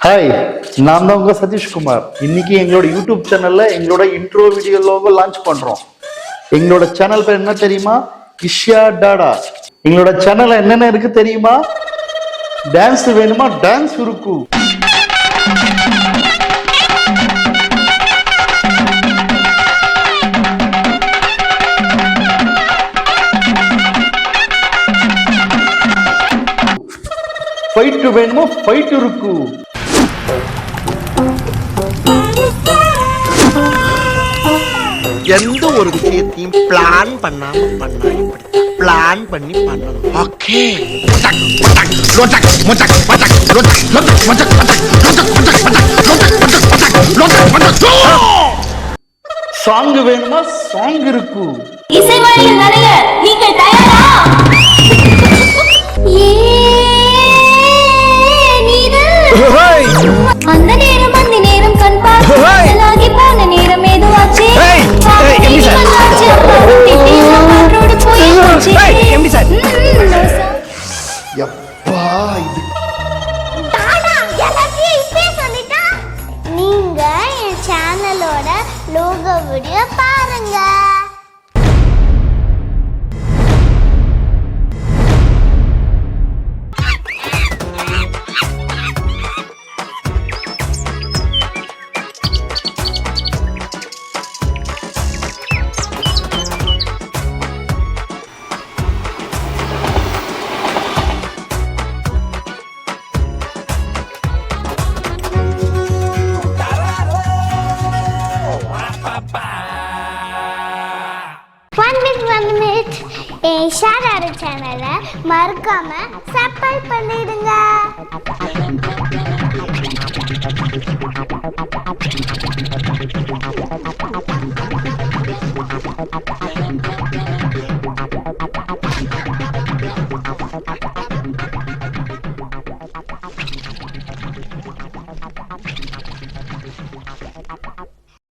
Hi, நான் தான் உங்க சதீஷ்குமார். இன்னைக்கு எங்களோட யூடியூப் சேனல்ல எங்களோட இன்ட்ரோ வீடியோ லோகோ லான்ச் பண்றோம். எங்களோட சேனல் பேர் என்ன தெரியுமா? இஷ்யா டாடா. எங்களோட சேனல்ல என்னென்ன இருக்கு தெரியுமா? டான்ஸ் வேணுமா? டான்ஸ் இருக்கு. ஃபைட் வேணுமா? ஃபைட் இருக்கு. எந்த ஒரு விஷயத்தையும் பிளான் பண்ணாம பண்ணா இப்படி பிளான் பண்ணி பண்ணணும். ஓகே. சாங் வேணுமா? சாங் இருக்கு. இசைமலையில் நனைய நீங்கள் தயாரா? அந்த நேரம் கண் பார்த்து போன நேரம் ஏதுவாச்சு. நீங்க என் சேனலோட லோகோ வீடியோ பாருங்க. ஷேர் சேனலை மறக்காம சப்ஸ்கிரைப் பண்ணிடுங்க.